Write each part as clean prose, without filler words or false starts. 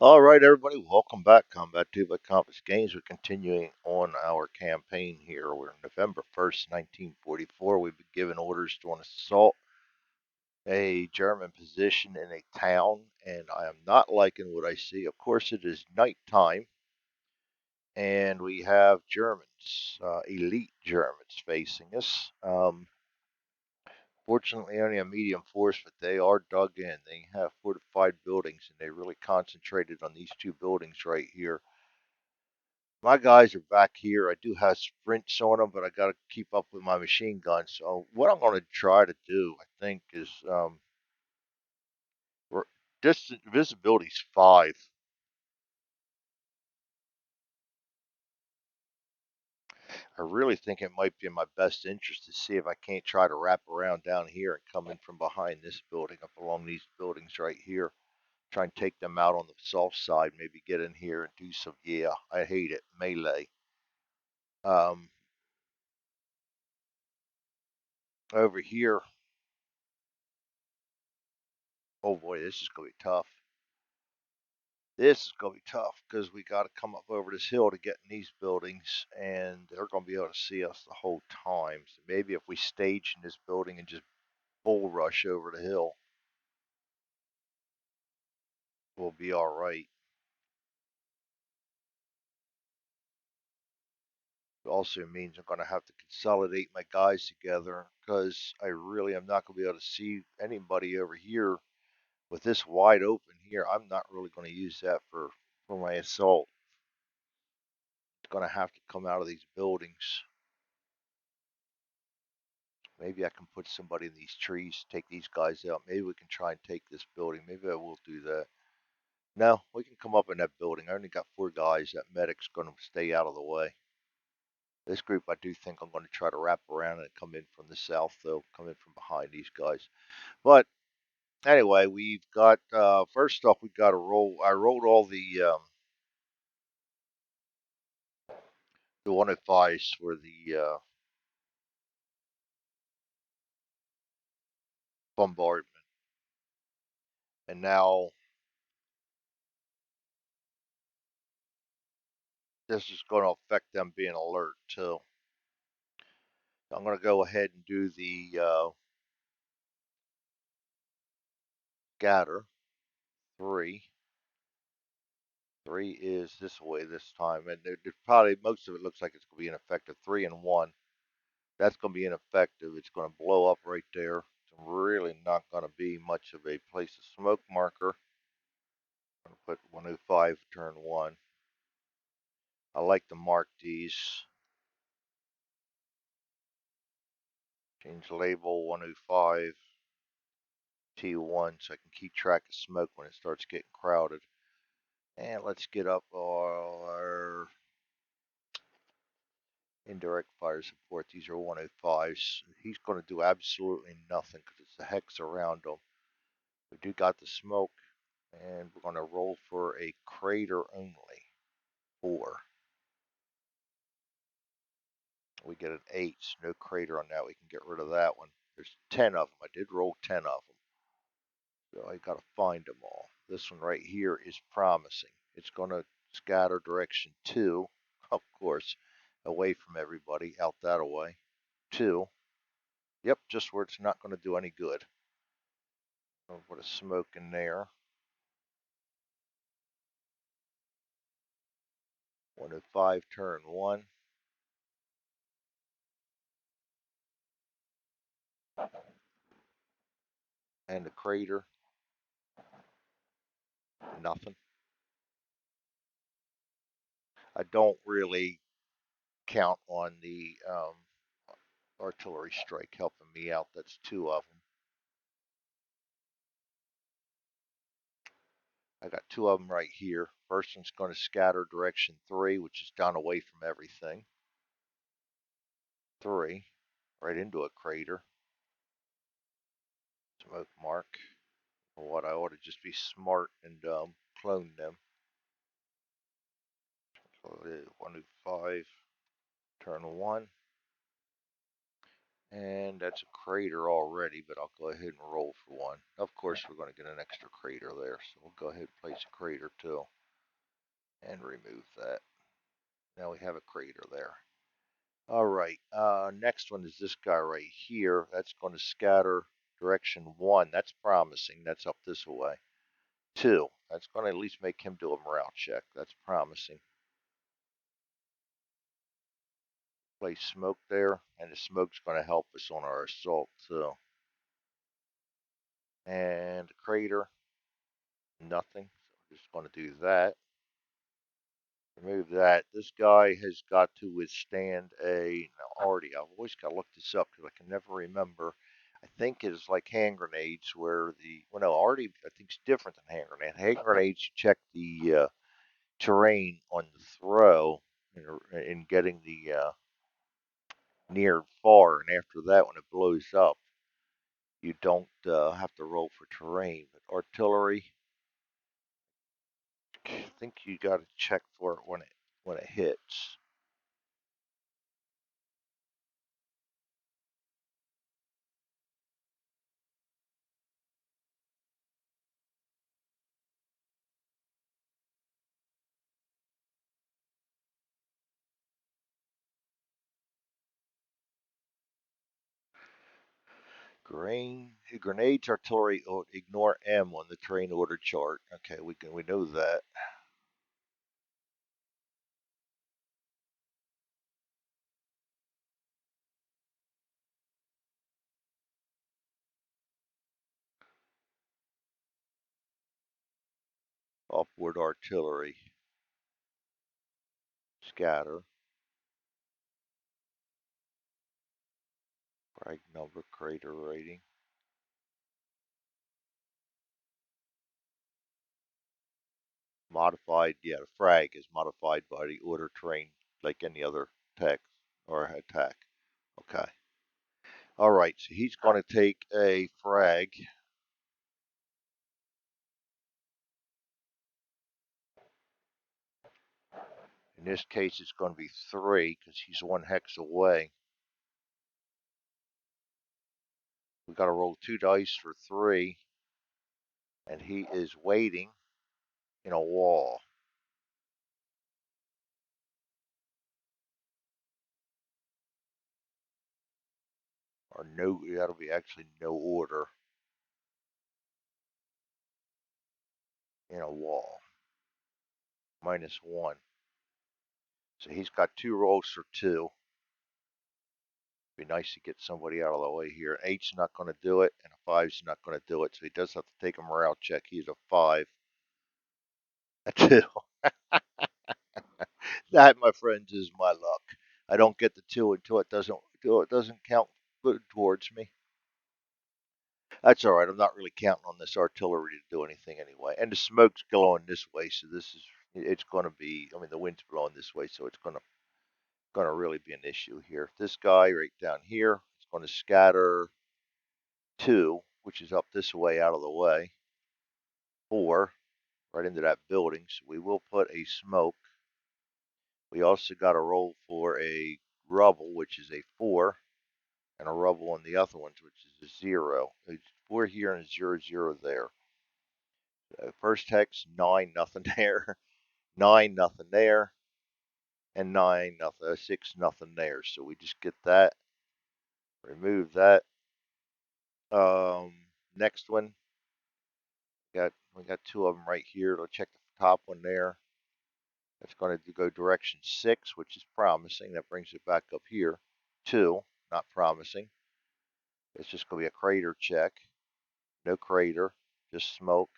All right, everybody, welcome back. Combat 2 by Compass Games. We're continuing on our campaign here. We're November 1st, 1944. We've been given orders to assault a German position in a town, and I am not liking what I see. Of course, it is nighttime, and we have Germans, elite Germans, facing us. Fortunately, only a medium force, but they are dug in. They have fortified buildings, and they really concentrated on these two buildings right here. My guys are back here. I do have sprints on them, but I got to keep up with my machine gun. So what I'm going to try to do, I think, is distance visibility is 5. I really think it might be in my best interest to see if I can't try to wrap around down here and come in from behind this building, up along these buildings right here. Try and take them out on the soft side. Maybe get in here and do some. Yeah, I hate it, melee. Um, Over here. Oh boy, this is gonna be tough. This is going to be tough because we got to come up over this hill to get in these buildings, and they're going to be able to see us the whole time. So maybe if we stage in this building and just bull rush over the hill, we'll be all right. It also means I'm going to have to consolidate my guys together because I really am not going to be able to see anybody over here with this wide open here. I'm not really going to use that for my assault. It's going to have to come out of these buildings. Maybe I can put somebody in these trees, take these guys out. Maybe we can try and take this building. Maybe I will do that. No, we can come up in that building. I only got 4 guys. That medic's going to stay out of the way. This group, I do think I'm going to try to wrap around and come in from the south, though. Come in from behind these guys. But anyway, we've got, first off, we got to roll. I rolled all the 105s for the bombardment. And now this is going to affect them being alert, too. I'm going to go ahead and do the scatter. 3. 3 is this way this time, and probably most of it looks like it's going to be ineffective. 3 and 1. That's going to be ineffective. It's going to blow up right there. It's really not going to be much of a place of smoke marker. I'm going to put 105 turn 1. I like to mark these. Change label 105 T1 so I can keep track of smoke when it starts getting crowded. And let's get up our indirect fire support. These are 105s. He's going to do absolutely nothing because it's the hex around him. We do got the smoke, and we're going to roll for a crater only. 4. We get an 8. So no crater on that. We can get rid of that one. There's 10 of them. I did roll 10 of them. So I got to find them all. This one right here is promising. It's going to scatter direction 2, of course, away from everybody, out that way. 2. Yep, just where it's not going to do any good. I'll put a smoke in there. 105 turn 1. And the crater. Nothing. I don't really count on the artillery strike helping me out. That's 2 of them. I got 2 of them right here. First one's going to scatter direction 3, which is down away from everything. 3, right into a crater. Smoke mark. For what I ought to just be smart and clone them. So 105, turn 1. And that's a crater already, but I'll go ahead and roll for one. Of course, we're going to get an extra crater there, so we'll go ahead and place a crater too. And remove that. Now we have a crater there. All right, next one is this guy right here. That's going to scatter direction 1. That's promising. That's up this way. 2. That's going to at least make him do a morale check. That's promising. Place smoke there, and the smoke's going to help us on our assault too. And the crater, nothing. So we're just going to do that. Remove that. This guy has got to withstand a. Now, already, I've always got to look this up because I can never remember. I think it's like hand grenades where the. Well, no, already, I think it's different than hand grenades. Hand grenades, you check the terrain on the throw in getting the near and far, and after that, when it blows up, you don't have to roll for terrain. But artillery, I think you got to check for it when it hits. Grenades, artillery, ignore M on the terrain order chart. Okay, we know that. Upward artillery, scatter, frag number, crater rating. Modified, yeah, the frag is modified by the order terrain like any other text or attack. Okay. All right, so he's going to take a frag. In this case, it's going to be 3 because he's 1 hex away. We got to roll 2 dice for 3, and he is waiting in a wall. Or no, that'll be actually no order in a wall. -1. So he's got 2 rolls for 2. Be nice to get somebody out of the way here. An 8's not going to do it, and a 5's not going to do it. So he does have to take a morale check. He's a 5. A 2. That, my friends, is my luck. I don't get the 2 until it doesn't count good towards me. That's all right. I'm not really counting on this artillery to do anything anyway. And the smoke's going this way, so it's going to be. I mean, the wind's blowing this way, so it's going to really be an issue here. This guy right down here is going to scatter 2, which is up this way out of the way. 4 right into that building. So we will put a smoke. We also got a roll for a rubble, which is a 4, and a rubble on the other ones, which is a 0. It's 4 here and a 0 there. First hex 9 nothing there, 9 nothing there, and 9 nothing, 6 nothing there. So we just get that, remove that. Next one, we got 2 of them right here. Let's check the top one there. That's going to go direction 6, which is promising. That brings it back up here. 2, not promising. It's just going to be a crater check. No crater, just smoke.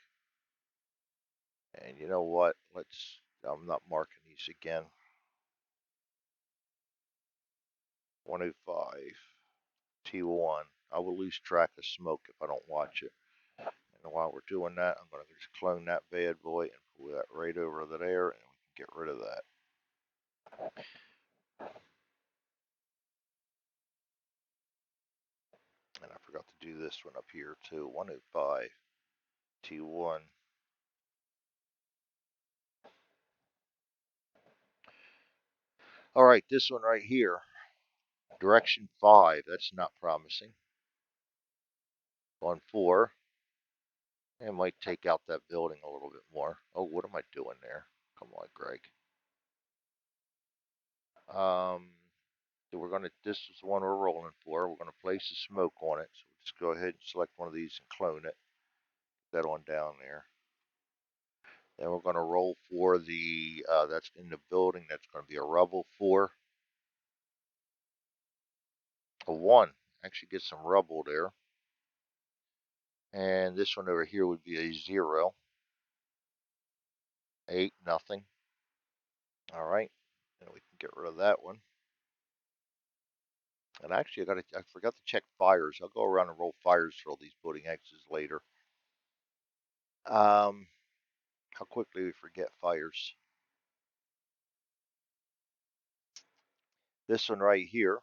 And you know what? I'm not marking these again. 105, T1. I will lose track of smoke if I don't watch it. And while we're doing that, I'm going to just clone that bad boy and pull that right over there, and we can get rid of that. And I forgot to do this one up here too. 105, T1. All right, this one right here. Direction 5, that's not promising. On 4, I might take out that building a little bit more. Oh, what am I doing there? Come on, Greg. So we're gonna, this is the one we're rolling for. We're gonna place a smoke on it. So we'll just go ahead and select one of these and clone it. That on down there. Then we're gonna roll for the, that's in the building. That's gonna be a rubble 4. A 1. Actually get some rubble there. And this one over here would be a 0. 8, nothing. All right. And we can get rid of that one. And actually, I forgot to check fires. I'll go around and roll fires for all these building X's later. How quickly we forget fires. This one right here,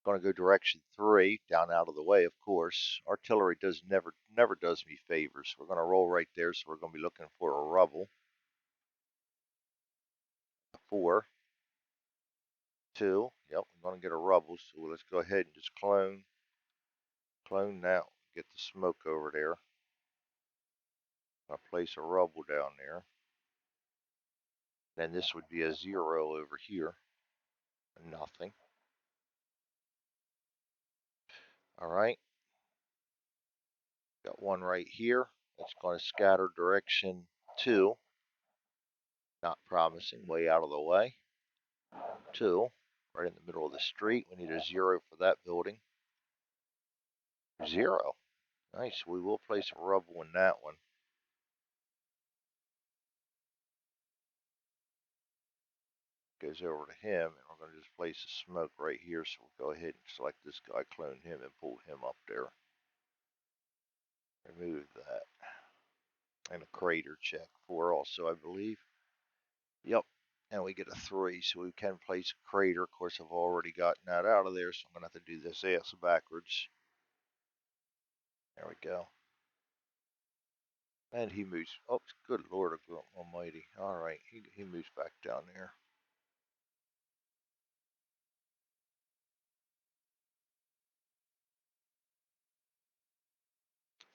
going to go direction 3, down out of the way, of course. Artillery never does me favors. We're going to roll right there, so we're going to be looking for a rubble. 4, 2. Yep, I'm going to get a rubble, so let's go ahead and just clone that. Get the smoke over there. I'll place a rubble down there. Then this would be a 0 over here. Nothing. All right. Got one right here. It's going to scatter direction 2. Not promising. Way out of the way. 2. Right in the middle of the street. We need a 0 for that building. 0. Nice. We will place a rubble in that one. Goes over to him, and we're going to just place a smoke right here. So we'll go ahead and select this guy, clone him, and pull him up there. Remove that. And a crater check 4 also, I believe. Yep. And we get a 3, so we can place a crater. Of course, I've already gotten that out of there, so I'm going to have to do this ass backwards. There we go. And he moves. Oh, good Lord Almighty. All right, he moves back down there.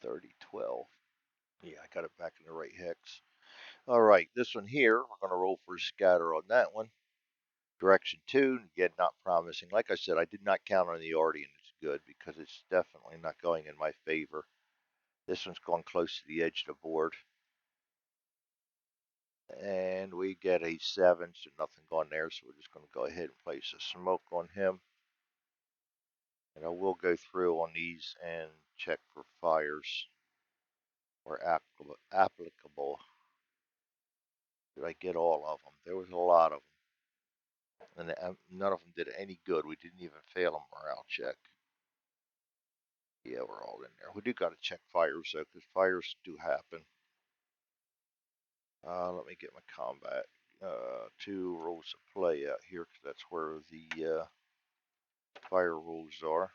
$30.12. Yeah, I got it back in the right hex. All right, this one here, we're going to roll for a scatter on that one. Direction 2, again, not promising. Like I said, I did not count on the Arty, and it's good because it's definitely not going in my favor. This one's going close to the edge of the board. And we get a 7, so nothing going there, so we're just going to go ahead and place a smoke on him. And I will go through on these and check for fires or applicable. Did I get all of them? There was a lot of them. And none of them did any good. We didn't even fail a morale check. Yeah, we're all in there. We do got to check fires, though, because fires do happen. Let me get my combat. 2 rules of play out here, because that's where the fire rules are.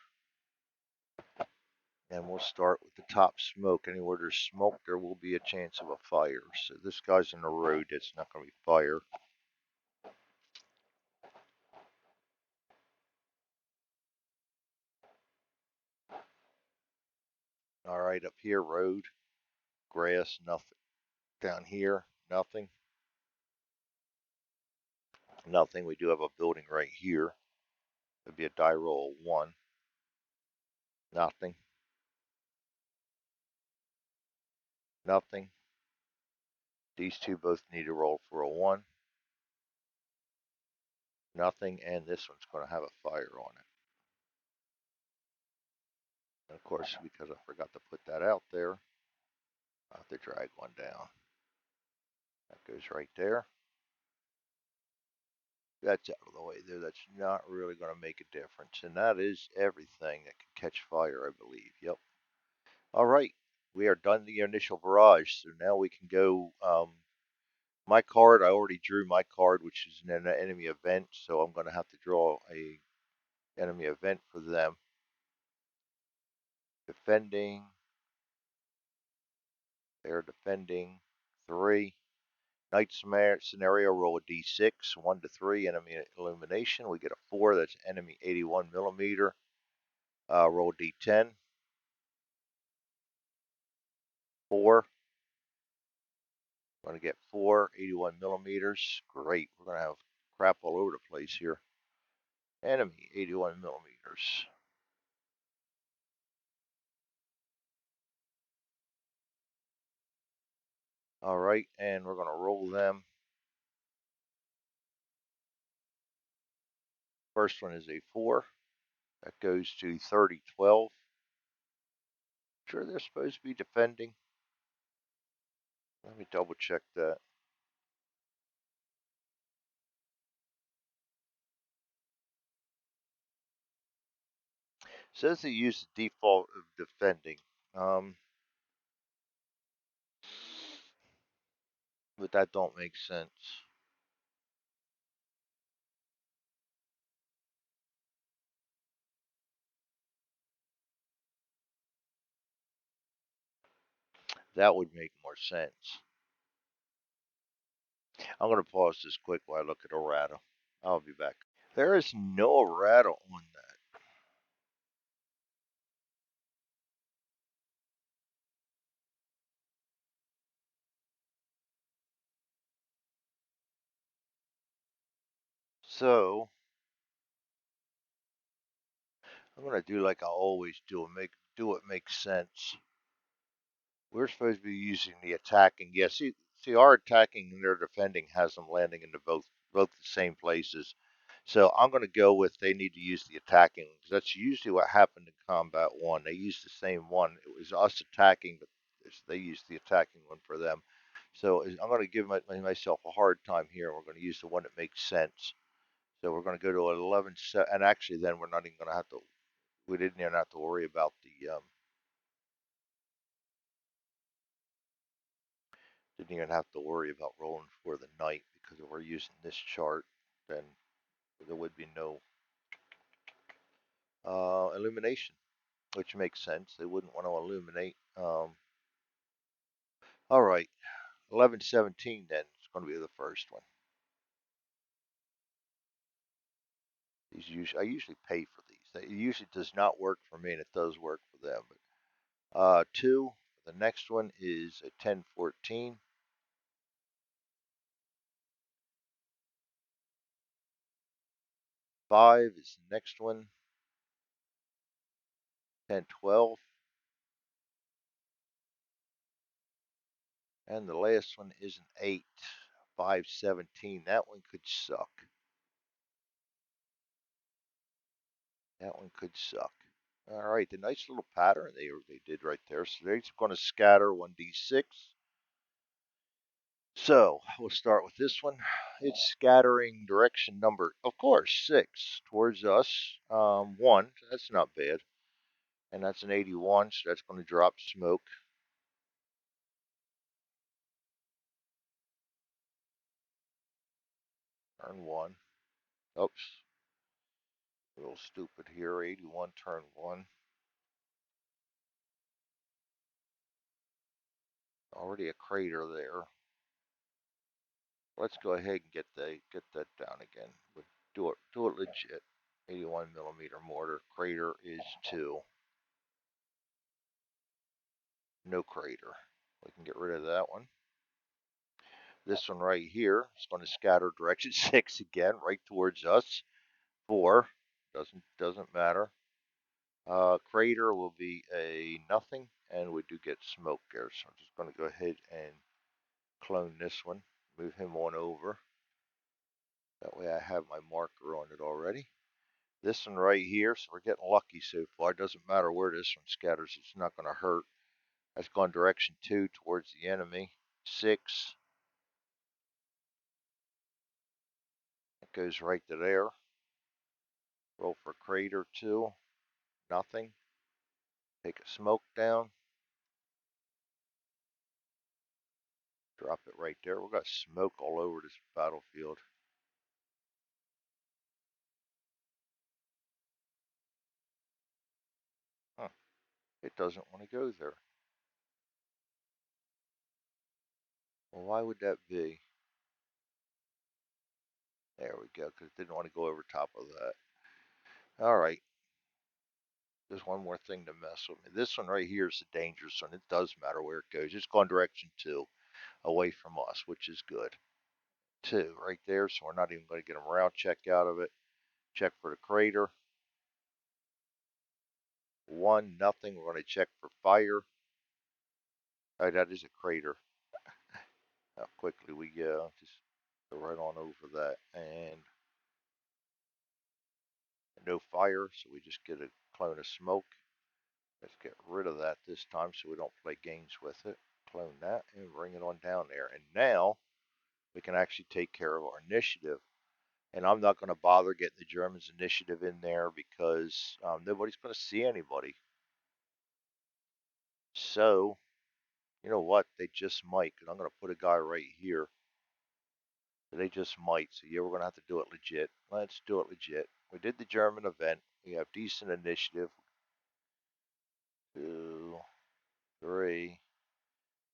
And we'll start with the top smoke. Anywhere there's smoke, there will be a chance of a fire. So this guy's in the road. It's not going to be fire. All right, up here, road, grass, nothing. Down here, nothing. Nothing. We do have a building right here. It'd be a die roll 1. Nothing. Nothing. These two both need to roll for a 1. Nothing. And this one's going to have a fire on it. And of course, because I forgot to put that out there, I have to drag one down. That goes right there. That's out of the way there. That's not really going to make a difference. And that is everything that can catch fire, I believe. Yep. All right. We are done the initial barrage. So now we can go. My card, I already drew my card, which is an enemy event. So I'm going to have to draw a enemy event for them. Defending. They're defending 3. Night scenario, roll a d6, 1 to 3, enemy illumination. We get a 4, that's enemy 81 millimeter. Roll a d10, 4. We're going to get 4, 81 millimeters. Great, we're going to have crap all over the place here. Enemy 81 millimeters. All right, and we're going to roll them. First one is a 4. That goes to 30, 12. Sure, they're supposed to be defending. Let me double check that. It says they use the default of defending. But that don't make sense. That would make more sense. I'm going to pause this quick while I look at errata. I'll be back. There is no errata on that. So I'm going to do like I always do and do what makes sense. We're supposed to be using the attacking. Yeah, see, our attacking and their defending has them landing into both the same places. So I'm going to go with they need to use the attacking because that's usually what happened in Combat 1. They used the same one. It was us attacking, but they used the attacking one for them. So I'm going to give myself a hard time here. We're going to use the one that makes sense. So we're going to go to 11, and actually then we're not even going to have to, we didn't even have to worry about didn't even have to worry about rolling for the night because if we're using this chart, then there would be no illumination, which makes sense. They wouldn't want to illuminate. All right, 1117 then is going to be the first one. I usually pay for these. It usually does not work for me, and it does work for them. But 2, the next one is a 1014. 5 is the next one. 1012. And the last one is an 8. 517. That one could suck. That one could suck. All right, the nice little pattern they did right there. So they're going to scatter 1d6. So we'll start with this one. It's scattering direction number, of course, 6 towards us. 1, that's not bad. And that's an 81, so that's going to drop smoke. Turn 1. Oops. A little stupid here. 81, turn 1. Already a crater there. Let's go ahead and get that down again. Do it legit. 81 millimeter mortar. Crater is 2. No crater. We can get rid of that one. This one right here is going to scatter direction 6 again, right towards us. 4 doesn't matter. Crater will be a nothing, and we do get smoke there. So I'm just going to go ahead and clone this one. Move him on over. That way I have my marker on it already. This one right here, so we're getting lucky so far. It doesn't matter where this one scatters, it's not going to hurt. That's going direction 2 towards the enemy. 6. It goes right to there. Roll for crater 2. Nothing. Take a smoke down. Drop it right there. We've got smoke all over this battlefield. Huh. It doesn't want to go there. Well, why would that be? There we go, because didn't want to go over top of that. All right. There's one more thing to mess with me. This one right here is the dangerous one. It does matter where it goes. It's going direction 2, away from us, which is good. 2 right there, so we're not even going to get a morale check out of it. Check for the crater. 1, nothing. We're going to check for fire. All right, that is a crater. How quickly we go. Just go right on over that. And no fire, so we just get a clone of smoke. Let's get rid of that this time so we don't play games with it. Clone that and bring it on down there. And now we can actually take care of our initiative. And I'm not going to bother getting the Germans' initiative in there because nobody's going to see anybody. So, you know what? They just might. And I'm going to put a guy right here. They just might. So, yeah, we're going to have to do it legit. Let's do it legit. We did the German event. We have decent initiative. 2, 3,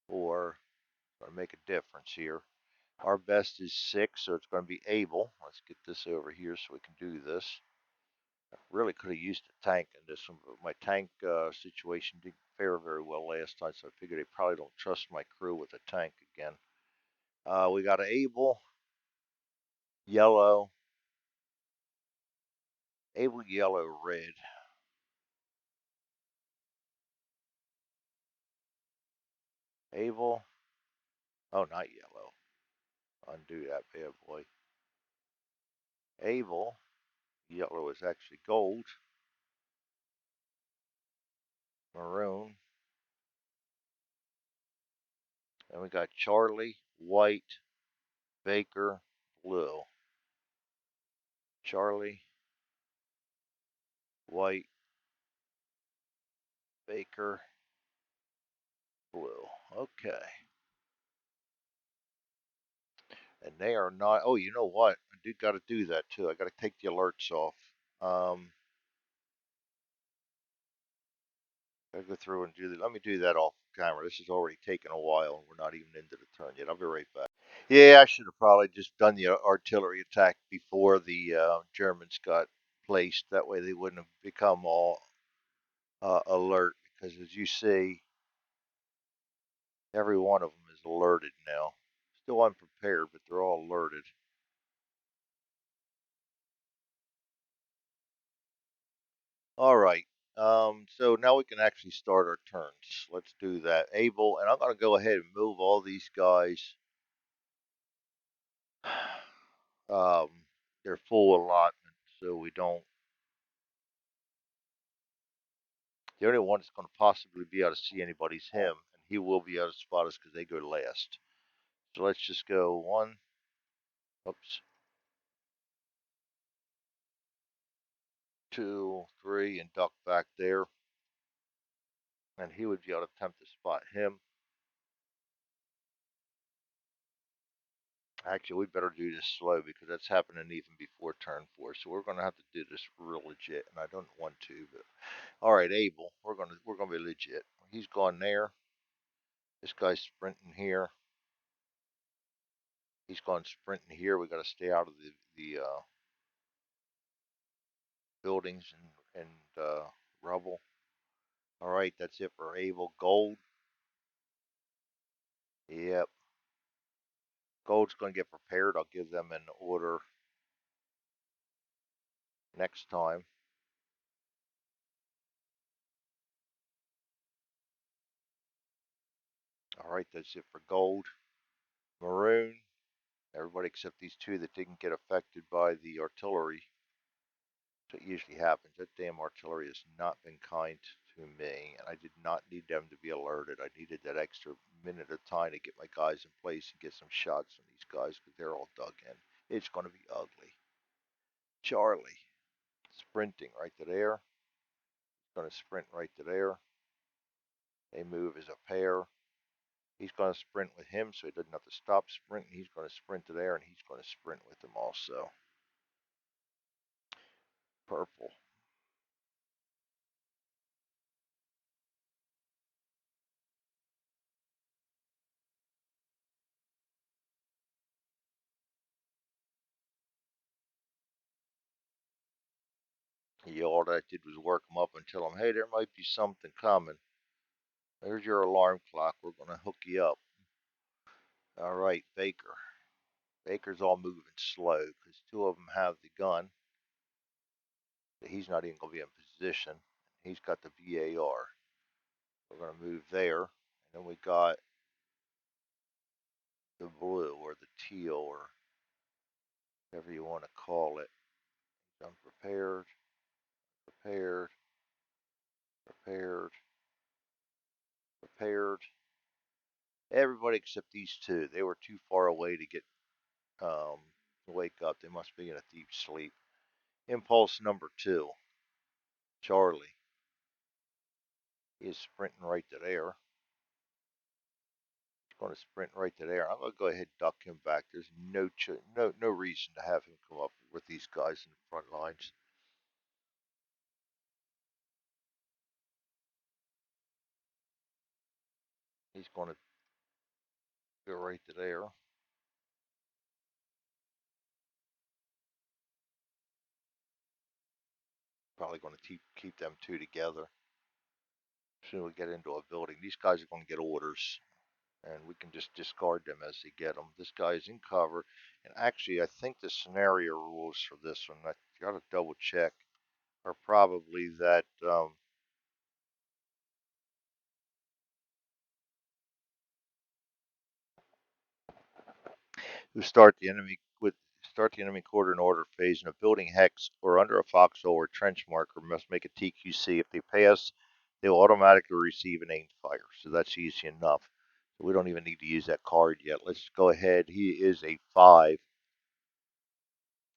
4. Going to make a difference here. Our best is 6, so it's going to be able. Let's get this over here so we can do this. I really could have used a tank in this one, but my tank situation didn't fare very well last time, so I figured they probably don't trust my crew with a tank again. We got an able, yellow, able, yellow, red. Able, oh, not yellow. Undo that bad boy. Able, yellow is actually gold. Maroon. And we got Charlie, white, Baker, blue. Charlie, white, Baker, blue. Okay. And they are not. Oh, you know what? I do got to do that too. I got to take the alerts off. I go through and do that. Let me do that off camera. This is already taken a while, and we're not even into the turn yet. I'll be right back. Yeah, I should have probably just done the artillery attack before the Germans got placed. That way they wouldn't have become all alert. Because as you see, every one of them is alerted now. Still unprepared, but they're all alerted. All right. So now we can actually start our turns. Let's do that. Able, and I'm going to go ahead and move all these guys. Um, their full allotment, so we don't. The only one that's going to possibly be able to see anybody's him, and he will be able to spot us because they go last. So let's just go 1, oops, 2, 3, and duck back there, and he would be able to attempt to spot him. Actually, we better do this slow because that's happening even before turn 4. So we're going to have to do this real legit, and I don't want to. But all right, Abel, we're gonna be legit. He's gone there. This guy's sprinting here. He's gone sprinting here. We got to stay out of the buildings and rubble. All right, that's it for Abel. Gold. Yep. Gold's going to get prepared. I'll give them an order next time. All right, that's it for gold. Maroon. Everybody except these 2 that didn't get affected by the artillery. So it usually happens. That damn artillery has not been kind to me, and I did not need them to be alerted. I needed that extra minute of time to get my guys in place and get some shots on these guys because they're all dug in. It's going to be ugly. Charlie, sprinting right to there. He's going to sprint right to there. They move as a pair. He's going to sprint with him so he doesn't have to stop sprinting. He's going to sprint to there, and he's going to sprint with him also. Purple. Yeah, all that I did was work them up and tell them, hey, there might be something coming. There's your alarm clock. We're going to hook you up. All right, Baker. Baker's all moving slow because two of them have the gun. He's not even going to be in position. He's got the VAR. We're going to move there. And then we got the blue or the teal or whatever you want to call it. Unprepared, prepared, prepared, prepared. Everybody except these two. They were too far away to get wake up. They must be in a deep sleep. Impulse number 2, Charlie. He is sprinting right to there. He's going to sprint right to there. I'm going to go ahead and duck him back. There's no reason to have him come up with these guys in the front lines. He's going to go right to there. Probably going to keep them two together. As soon as we get into a building, these guys are going to get orders, and we can just discard them as they get them. This guy is in cover, and actually, I think the scenario rules for this one, I got to double check, are probably that who start the enemy quarter in order phase in a building hex or under a foxhole or trench marker must make a TQC. If they pass, they will automatically receive an aim fire. So that's easy enough. So we don't even need to use that card yet. Let's go ahead. He is a 5,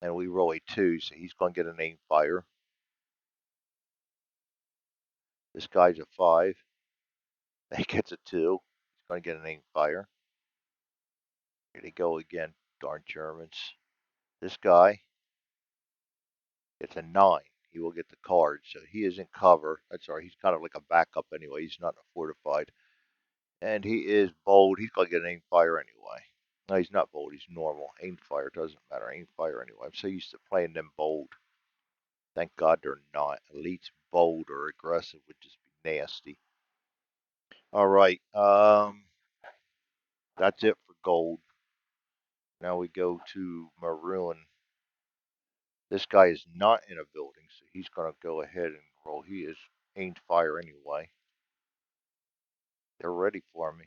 and we roll a 2, so he's going to get an aim fire. This guy's a 5. He gets a 2. He's going to get an aim fire. Here they go again, darn Germans. This guy, it's a 9. He will get the card. So he is in cover. That's all right. He's kind of like a backup anyway. He's not fortified. And he is bold. He's going to get an aim fire anyway. No, he's not bold. He's normal. Aim fire doesn't matter. Aim fire anyway. I'm so used to playing them bold. Thank God they're not. Elites bold or aggressive would just be nasty. All right. That's it for gold. Now we go to maroon. This guy is not in a building, so he's going to go ahead and roll. He is aimed fire anyway. They're ready for me.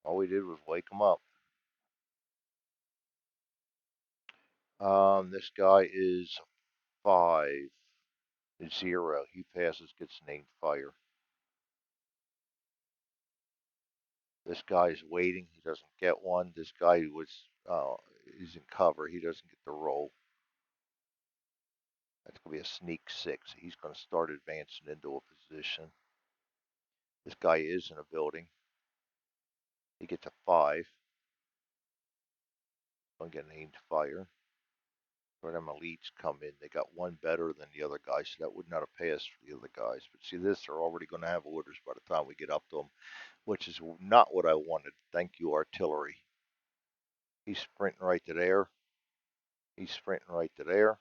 All we did was wake them up. This guy is 5, 0. He passes, gets an aimed fire. This guy is waiting. He doesn't get one. This guy is in cover. He doesn't get the roll. That's going to be a sneak 6. He's going to start advancing into a position. This guy is in a building. He gets a 5. Going to get an aimed fire. Where them elites come in, they got one better than the other guys, so that would not have passed for the other guys. But see, this, they're already going to have orders by the time we get up to them, which is not what I wanted. Thank you, artillery. He's sprinting right to there. He's sprinting right to there.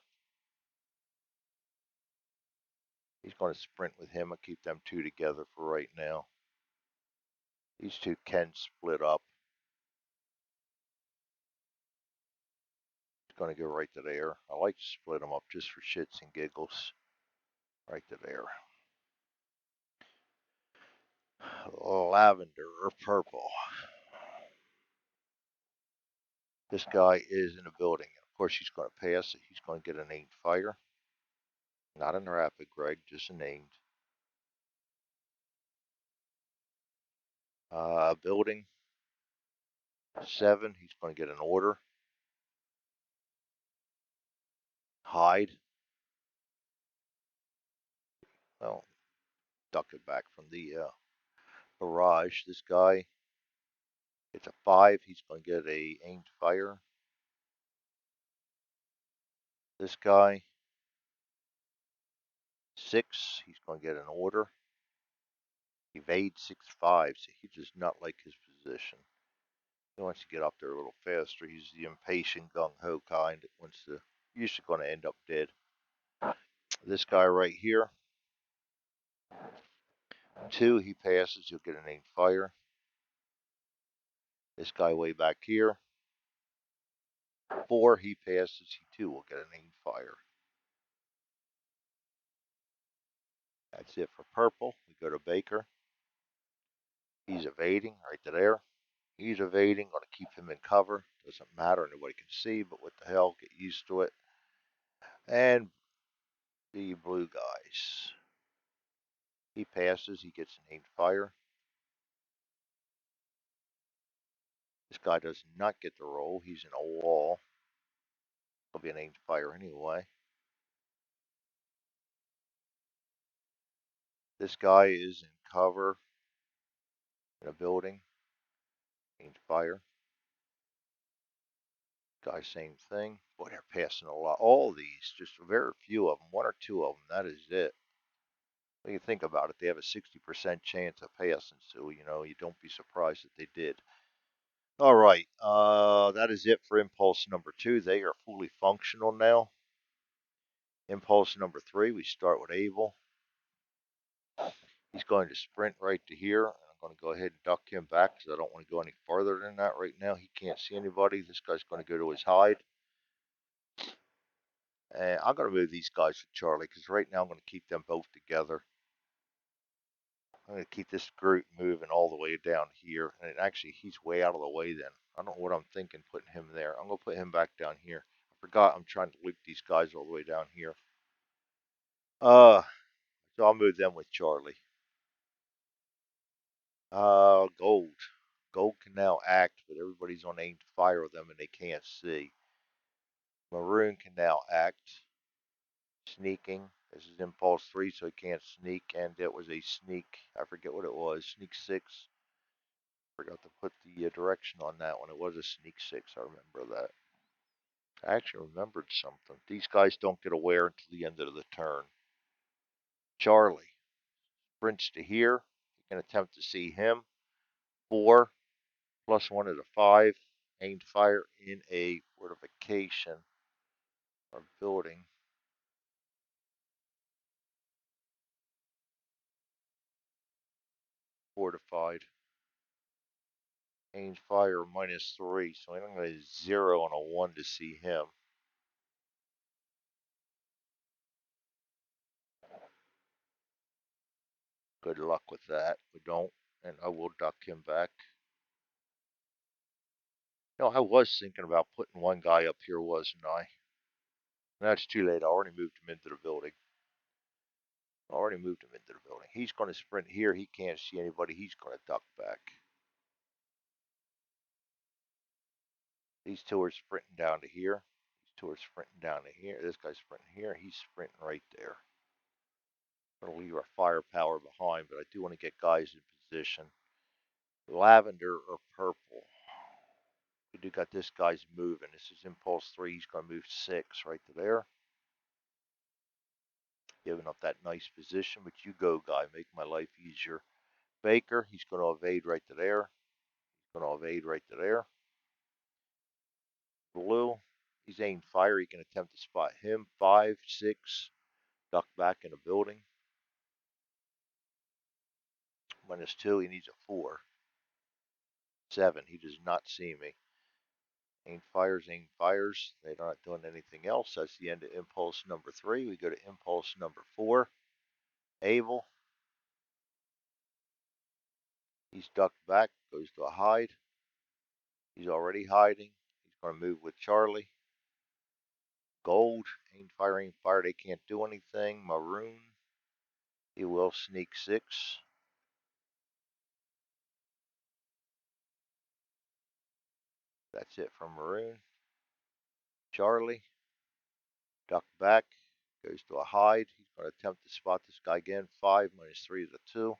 He's going to sprint with him and keep them two together for right now. These two can split up. He's going to go right to there. I like to split them up just for shits and giggles. Right to there. Lavender or purple. This guy is in a building. Of course, he's going to pass it. He's going to get an aimed fire. Not an rapid, Greg, just an aimed. Building 7. He's going to get an order. Hide. Well, duck it back from the barrage. This guy, it's a 5. He's going to get a aimed fire. This guy, 6. He's going to get an order. Evade 6-5. So he does not like his position. He wants to get up there a little faster. He's the impatient gung ho kind that wants to. Usually going to end up dead. This guy right here, 2, he passes, you'll get an aimed fire. This guy way back here, 4, he passes, he too will get an aimed fire. That's it for purple. We go to Baker. He's evading right to there. He's evading, going to keep him in cover. Doesn't matter, nobody can see, but what the hell, get used to it. And the blue guys. He passes, he gets an aimed fire. This guy does not get the roll. He's in a wall. He'll be an aimed fire anyway. This guy is in cover in a building. Aimed fire. Guy, same thing. Boy, they're passing a lot. All these, just very few of them. 1 or 2 of them. That is it. When you think about it, they have a 60% chance of passing. So, you don't be surprised that they did. All right. That is it for impulse number 2. They are fully functional now. Impulse number 3, we start with Abel. He's going to sprint right to here. And I'm going to go ahead and duck him back because I don't want to go any farther than that right now. He can't see anybody. This guy's going to go to his hide. And I'm going to move these guys with Charlie because right now I'm going to keep them both together. I'm going to keep this group moving all the way down here. And actually, he's way out of the way then. I don't know what I'm thinking putting him there. I'm going to put him back down here. I forgot I'm trying to loop these guys all the way down here. So I'll move them with Charlie. Gold. Gold can now act, but everybody's on aimed fire with them and they can't see. Maroon can now act. Sneaking. This is impulse 3, so he can't sneak, and it was a sneak. I forget what it was. Sneak 6. Forgot to put the direction on that one. It was a sneak 6. I remember that. I actually remembered something. These guys don't get aware until the end of the turn. Charlie sprints to here. You can attempt to see him. 4 plus 1 is a 5. Aimed fire in a fortification or building. Fortified. Aimed fire -3. So I'm going to 0 and a 1 to see him. Good luck with that. We don't, and I will duck him back. I was thinking about putting one guy up here, wasn't I? That's too late. I already moved him into the building. He's going to sprint here. He can't see anybody. He's going to duck back. These 2 are sprinting down to here. These 2 are sprinting down to here. This guy's sprinting here. He's sprinting right there. I'm going to leave our firepower behind, but I do want to get guys in position. Lavender or purple. We do got this guy's moving. This is impulse 3. He's going to move 6 right to there. Giving up that nice position, but you go, guy. Make my life easier. Baker, he's going to evade right to there. He's going to evade right to there. Blue, he's aimed fire. He can attempt to spot him. 5, 6, duck back in a building. -2, he needs a 4. 7, he does not see me. Aimed fires, aimed fires. They're not doing anything else. That's the end of impulse number 3. We go to impulse number 4. Abel. He's ducked back, goes to a hide. He's already hiding. He's going to move with Charlie. Gold, aimed fire, aimed fire. They can't do anything. Maroon, he will sneak 6. That's it from Maroon. Charlie, duck back, goes to a hide. He's going to attempt to spot this guy again. 5 -3 is a 2.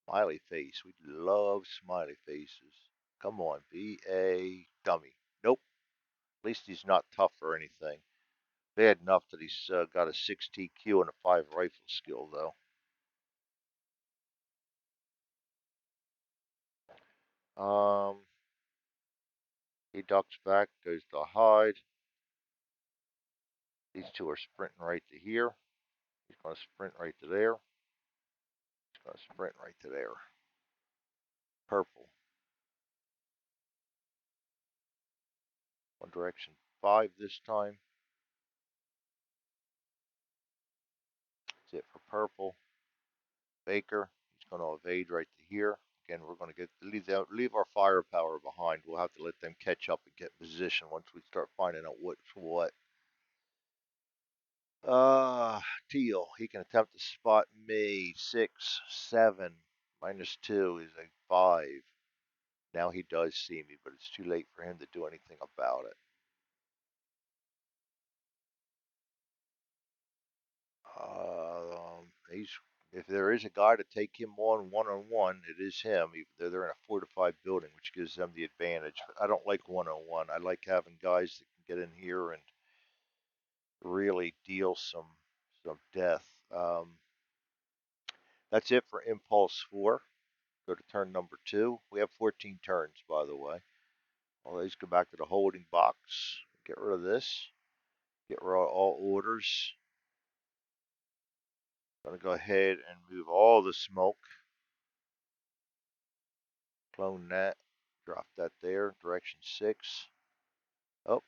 Smiley face. We love smiley faces. Come on, be a dummy. Nope. At least he's not tough or anything. Bad enough that he's got a 6 TQ and a 5 rifle skill, though. He ducks back, goes to hide. These two are sprinting right to here. He's going to sprint right to there. He's going to sprint right to there. Purple. One direction 5 this time. That's it for purple. Baker. He's going to evade right to here. Again, we're going to leave our firepower behind. We'll have to let them catch up and get position once we start finding out what's what. Teal. He can attempt to spot me. 6, 7. -2 is a 5. Now he does see me, but it's too late for him to do anything about it. He's if there is a guy to take him on one, it is him. Even though they're in a fortified building, which gives them the advantage. I don't like one. I like having guys that can get in here and really deal some death. That's it for Impulse 4. Go to turn number 2. We have 14 turns, by the way. All these go back to the holding box. Get rid of this. Get rid of all orders. I'm going to go ahead and move all the smoke. Clone that. Drop that there. Direction 6. Oh,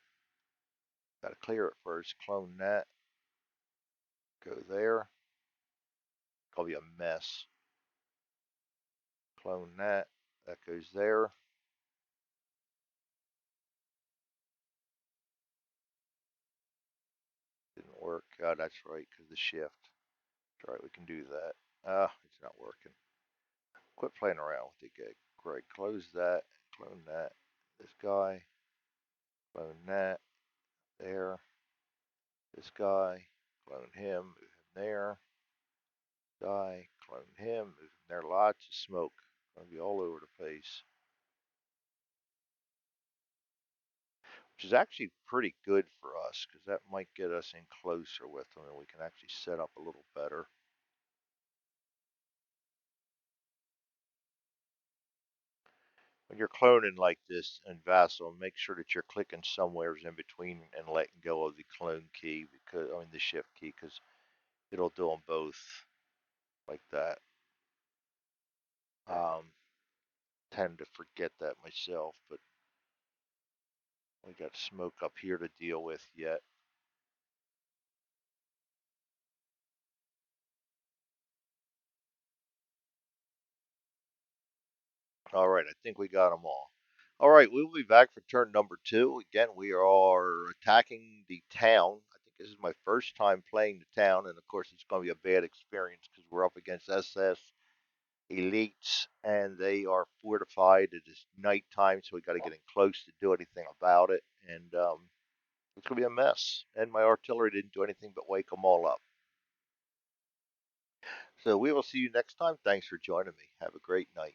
got to clear it first. Clone that. Go there. Gonna be a mess. Clone that. That goes there. Didn't work. That's right, because the shift. That's right, we can do that. It's not working. Quit playing around with the gig. Great. Close that. Clone that. This guy. Clone that. There. This guy. Clone him. Move him there. Guy. Clone him. Move him there. Lots of smoke. Gonna be all over the place. Which is actually pretty good for us because that might get us in closer with them and we can actually set up a little better. When you're cloning like this in Vassal, make sure that you're clicking somewhere in between and letting go of the clone key, because the shift key, because it'll do them both like that. Tend to forget that myself, but we got smoke up here to deal with yet. All right, I think we got them all. All right, we'll be back for turn number 2. Again, we are attacking the town. I think this is my first time playing the town, and of course, it's going to be a bad experience because we're up against SS elites, and they are fortified. It is nighttime, so we got to get in close to do anything about it, and it's going to be a mess. And my artillery didn't do anything but wake them all up. So we will see you next time. Thanks for joining me. Have a great night.